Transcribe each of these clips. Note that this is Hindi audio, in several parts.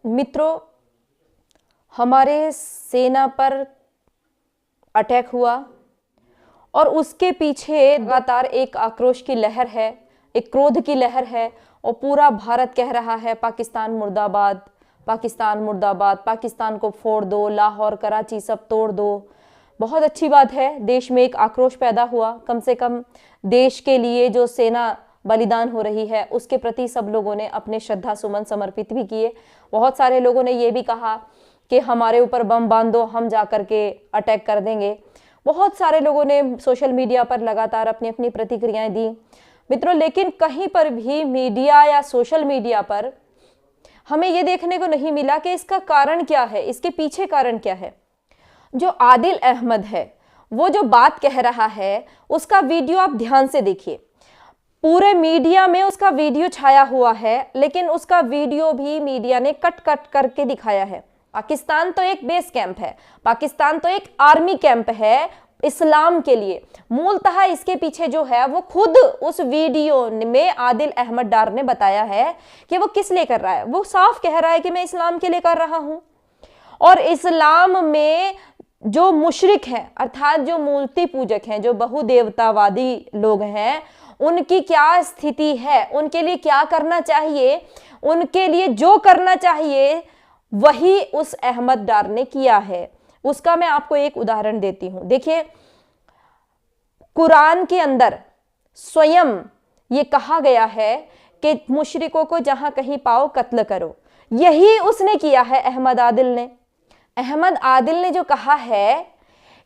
मित्रों, हमारे सेना पर अटैक हुआ और उसके पीछे लगातार एक आक्रोश की लहर है, एक क्रोध की लहर है और पूरा भारत कह रहा है पाकिस्तान मुर्दाबाद, पाकिस्तान मुर्दाबाद, पाकिस्तान को फोड़ दो, लाहौर कराची सब तोड़ दो। बहुत अच्छी बात है, देश में एक आक्रोश पैदा हुआ। कम से कम देश के लिए जो सेना बलिदान हो रही है उसके प्रति सब लोगों ने अपने श्रद्धा सुमन समर्पित भी किए। बहुत सारे लोगों ने ये भी कहा कि हमारे ऊपर बम बांधो, हम जा कर के अटैक कर देंगे। बहुत सारे लोगों ने सोशल मीडिया पर लगातार अपनी अपनी प्रतिक्रियाएं दी। मित्रों, लेकिन कहीं पर भी मीडिया या सोशल मीडिया पर हमें ये देखने को नहीं मिला कि इसका कारण क्या है, इसके पीछे कारण क्या है। जो आदिल अहमद है वो जो बात कह रहा है उसका वीडियो आप ध्यान से देखिए। पूरे मीडिया में उसका वीडियो छाया हुआ है, लेकिन उसका वीडियो भी मीडिया ने कट कट करके दिखाया है। पाकिस्तान तो एक बेस कैंप है, पाकिस्तान तो एक आर्मी कैंप है इस्लाम के लिए। मूलतः इसके पीछे जो है वो खुद उस वीडियो में आदिल अहमद डार ने बताया है कि वो किस लिए कर रहा है। वो साफ कह रहा है कि मैं इस्लाम के लिए कर रहा हूं। और इस्लाम में जो मुशरिक हैं, अर्थात जो मूर्ति पूजक हैं, जो बहुदेवतावादी लोग हैं, उनकी क्या स्थिति है, उनके लिए क्या करना चाहिए, उनके लिए जो करना चाहिए वही उस अहमद डार ने किया है। उसका मैं आपको एक उदाहरण देती हूं। देखिए, कुरान के अंदर स्वयं ये कहा गया है कि मुशरिकों को जहां कहीं पाओ कत्ल करो। यही उसने किया है अहमद आदिल ने। अहमद आदिल ने जो कहा है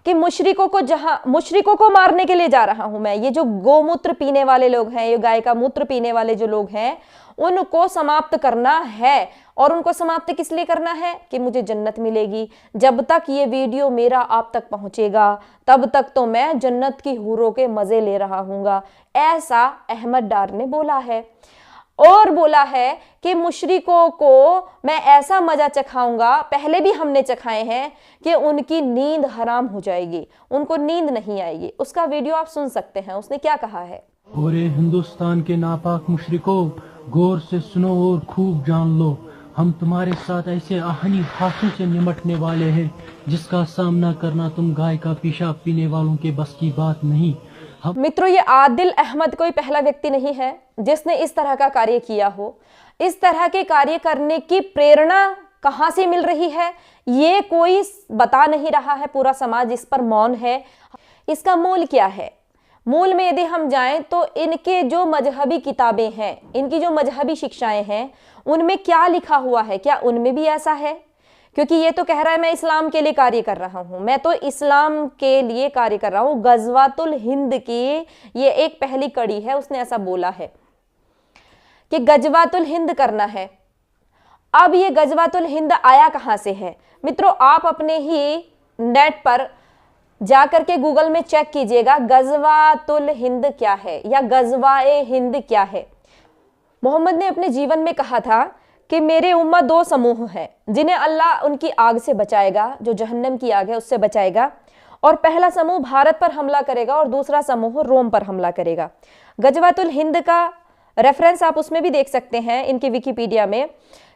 कि मुशरिकों को मारने के लिए जा रहा हूं मैं। ये जो गोमूत्र पीने वाले लोग हैं, ये गाय का मूत्र पीने वाले जो लोग हैं, उनको समाप्त करना है। और उनको समाप्त किस लिए करना है? कि मुझे जन्नत मिलेगी। जब तक ये वीडियो मेरा आप तक पहुंचेगा तब तक तो मैं जन्नत की हूरों के मजे ले रहा हूंगा। ऐसा अहमद डार ने बोला है। और बोला है कि मुशरिकों को मैं ऐसा मजा चखाऊंगा, पहले भी हमने चखाए हैं, कि उनकी नींद हराम हो जाएगी, उनको नींद नहीं आएगी। उसका वीडियो आप सुन सकते हैं, उसने क्या कहा है। पूरे हिंदुस्तान के नापाक मुशरिकों, गौर से सुनो और खूब जान लो, हम तुम्हारे साथ ऐसे आहनी हाथों से निमटने वाले हैं जिसका सामना करना तुम गाय का पेशाब पीने वालों के बस की बात नहीं। मित्रों, ये आदिल अहमद कोई पहला व्यक्ति नहीं है जिसने इस तरह का कार्य किया हो। इस तरह के कार्य करने की प्रेरणा कहां से मिल रही है ये कोई बता नहीं रहा है। पूरा समाज इस पर मौन है। इसका मूल क्या है? मूल में यदि हम जाएं तो इनके जो मजहबी किताबें हैं, इनकी जो मजहबी शिक्षाएं हैं, उनमें क्या लिखा हुआ है, क्या उनमें भी ऐसा है? क्योंकि ये तो कह रहा है मैं इस्लाम के लिए कार्य कर रहा हूं, मैं तो इस्लाम के लिए कार्य कर रहा हूं। गजवातुल हिंद की ये एक पहली कड़ी है, उसने ऐसा बोला है कि गजवातुल हिंद करना है। अब ये गजवातुल हिंद आया कहां से है? मित्रों, आप अपने ही नेट पर जाकर के गूगल में चेक कीजिएगा गजवातुल हिंद क्या है या गजवाए हिंद क्या है। मोहम्मद ने अपने जीवन में कहा था कि मेरे उम्मा दो समूह हैं जिन्हें अल्लाह उनकी आग से बचाएगा, जो जहन्नम की आग है उससे बचाएगा। और पहला समूह भारत पर हमला करेगा और दूसरा समूह रोम पर हमला करेगा। गजवातुल हिंद का रेफरेंस आप उसमें भी देख सकते हैं, इनकी विकिपीडिया में,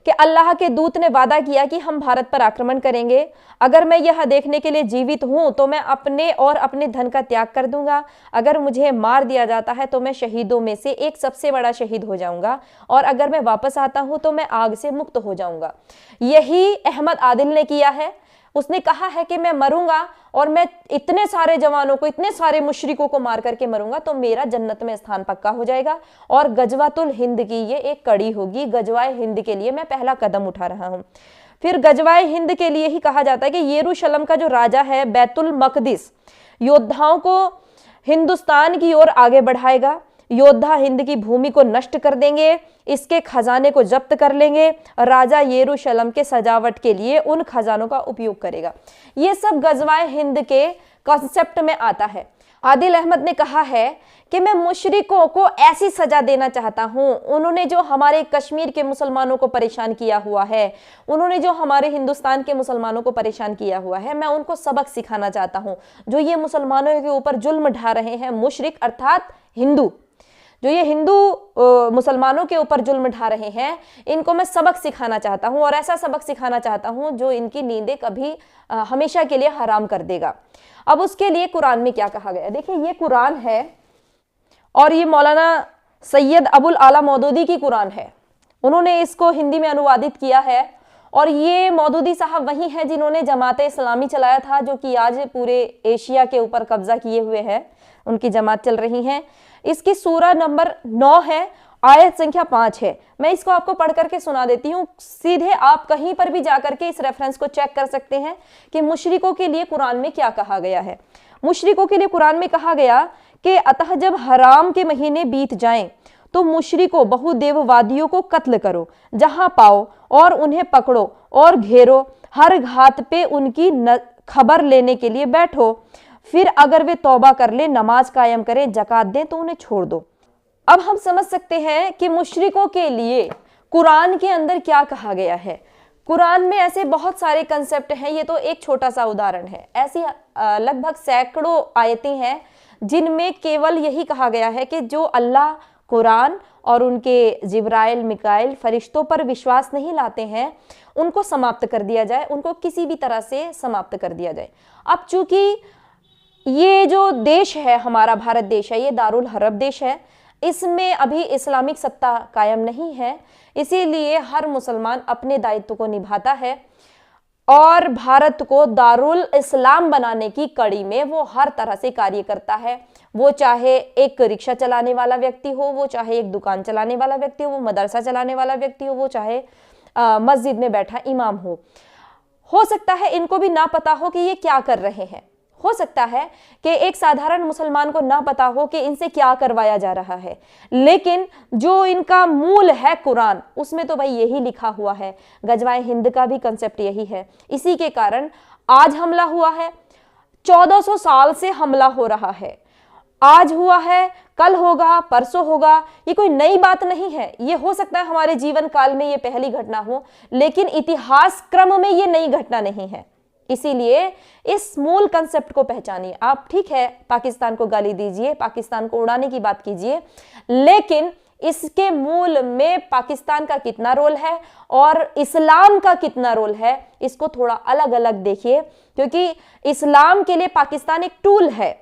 कि अल्लाह के दूत ने वादा किया कि हम भारत पर आक्रमण करेंगे। अगर मैं यह देखने के लिए जीवित हूं तो मैं अपने और अपने धन का त्याग कर दूंगा। अगर मुझे मार दिया जाता है तो मैं शहीदों में से एक सबसे बड़ा शहीद हो जाऊंगा, और अगर मैं वापस आता हूं तो मैं आग से मुक्त हो जाऊंगा। यही अहमद आदिल ने किया है। उसने कहा है कि मैं मरूंगा और मैं इतने सारे जवानों को, इतने सारे मुशरिकों को मार करके मरूंगा तो मेरा जन्नत में स्थान पक्का हो जाएगा। और गजवातुल हिंद की ये एक कड़ी होगी। गजवाए हिंद के लिए मैं पहला कदम उठा रहा हूं। फिर गजवाए हिंद के लिए ही कहा जाता है कि यरूशलेम का जो राजा है बैतुल मकदिस योद्धाओं को हिंदुस्तान की ओर आगे बढ़ाएगा। योद्धा हिंद की भूमि को नष्ट कर देंगे, इसके खजाने को जब्त कर लेंगे। राजा यरूशलेम के सजावट के लिए उन खजानों का उपयोग करेगा। ये सब गजवाए हिंद के कॉन्सेप्ट में आता है। आदिल अहमद ने कहा है कि मैं मुशरिकों को ऐसी सजा देना चाहता हूं, उन्होंने जो हमारे कश्मीर के मुसलमानों को परेशान किया हुआ है, उन्होंने जो हमारे हिंदुस्तान के मुसलमानों को परेशान किया हुआ है, मैं उनको सबक सिखाना चाहता हूं। जो ये मुसलमानों के ऊपर जुल्म ढा रहे हैं मुशरिक अर्थात हिंदू, जो ये हिंदू मुसलमानों के ऊपर जुल्म ढा रहे हैं, इनको मैं सबक सिखाना चाहता हूं, और ऐसा सबक सिखाना चाहता हूं जो इनकी नींदें कभी हमेशा के लिए हराम कर देगा। अब उसके लिए कुरान में क्या कहा गया, देखिए ये कुरान है और ये मौलाना सैयद अबुल आला मौदूदी की कुरान है। उन्होंने इसको हिंदी में अनुवादित किया है, और ये मौदूदी साहब वही हैं जिन्होंने जमात इस्लामी चलाया था, जो कि आज पूरे एशिया के ऊपर कब्जा किए हुए है, उनकी जमात चल रही है। इसकी सूरा नंबर 9 है, आयत संख्या 5 है। मैं इसको आपको पढ़ करके सुना देती हूँ, सीधे आप कहीं पर भी जाकर के इस रेफरेंस को चेक कर सकते हैं कि मुशरिकों के लिए कुरान में क्या कहा गया है। मुशरिकों के लिए कुरान में कहा गया कि अतः जब हराम के महीने बीत जाएं तो मुशरिकों बहुदेववादियों को कत्ल करो, जहां पाओ और उन्हें पकड़ो और घेरो, हर घात पे उनकी खबर लेने के लिए बैठो, फिर अगर वे तौबा कर ले, नमाज कायम करें, जकात दें तो उन्हें छोड़ दो। अब हम समझ सकते हैं कि मुशरिकों के लिए कुरान के अंदर क्या कहा गया है। कुरान में ऐसे बहुत सारे कंसेप्ट हैं, ये तो एक छोटा सा उदाहरण है। ऐसी लगभग सैकड़ों आयतें हैं जिनमें केवल यही कहा गया है कि जो अल्लाह, कुरान और उनके जिब्राइल, मिकाइल फरिश्तों पर विश्वास नहीं लाते हैं, उनको समाप्त कर दिया जाए, उनको किसी भी तरह से समाप्त कर दिया जाए। अब चूंकि ये जो देश है हमारा भारत देश है, ये दारुल हरब देश है, इसमें अभी इस्लामिक सत्ता कायम नहीं है, इसीलिए हर मुसलमान अपने दायित्व को निभाता है और भारत को दारुल इस्लाम बनाने की कड़ी में वो हर तरह से कार्य करता है। वो चाहे एक रिक्शा चलाने वाला व्यक्ति हो, वो चाहे एक दुकान चलाने वाला व्यक्ति हो, वो मदरसा चलाने वाला व्यक्ति हो, वो चाहे मस्जिद में बैठा इमाम हो सकता है इनको भी ना पता हो कि ये क्या कर रहे हैं। हो सकता है कि एक साधारण मुसलमान को ना पता हो कि इनसे क्या करवाया जा रहा है, लेकिन जो इनका मूल है कुरान, उसमें तो भाई यही लिखा हुआ है। गजवाए हिंद का भी कंसेप्ट यही है। इसी के कारण आज हमला हुआ है, 1400 साल से हमला हो रहा है। आज हुआ है, कल होगा, परसों होगा, ये कोई नई बात नहीं है। ये हो सकता है हमारे जीवन काल में ये पहली घटना हो, लेकिन इतिहास क्रम में ये नई घटना नहीं है। इसीलिए इस मूल कंसेप्ट को पहचानिए। आप ठीक है पाकिस्तान को गाली दीजिए, पाकिस्तान को उड़ाने की बात कीजिए, लेकिन इसके मूल में पाकिस्तान का कितना रोल है और इस्लाम का कितना रोल है, इसको थोड़ा अलग अलग देखिए। क्योंकि इस्लाम के लिए पाकिस्तान एक टूल है,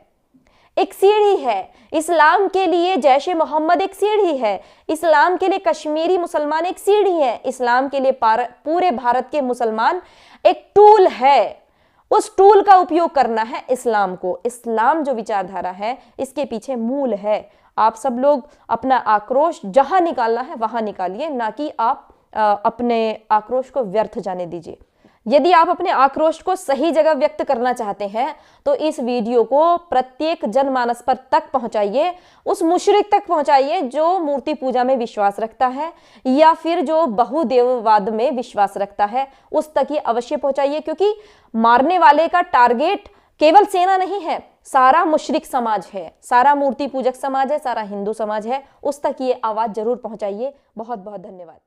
एक सीढ़ी है। इस्लाम के लिए जैश ए मोहम्मद एक सीढ़ी है, इस्लाम के लिए कश्मीरी मुसलमान एक सीढ़ी है, इस्लाम के लिए पूरे भारत के मुसलमान एक टूल है। उस टूल का उपयोग करना है इस्लाम को। इस्लाम जो विचारधारा है, इसके पीछे मूल है। आप सब लोग अपना आक्रोश जहां निकालना है वहां निकालिए, ना कि आप अपने आक्रोश को व्यर्थ जाने दीजिए। यदि आप अपने आक्रोश को सही जगह व्यक्त करना चाहते हैं तो इस वीडियो को प्रत्येक जनमानस पर तक पहुंचाइए, उस मुशरिक तक पहुंचाइए जो मूर्ति पूजा में विश्वास रखता है या फिर जो बहुदेववाद में विश्वास रखता है, उस तक ये अवश्य पहुंचाइए। क्योंकि मारने वाले का टारगेट केवल सेना नहीं है, सारा मुशरिक समाज है, सारा मूर्ति पूजक समाज है, सारा हिंदू समाज है। उस तक ये आवाज जरूर पहुंचाइए। बहुत बहुत धन्यवाद।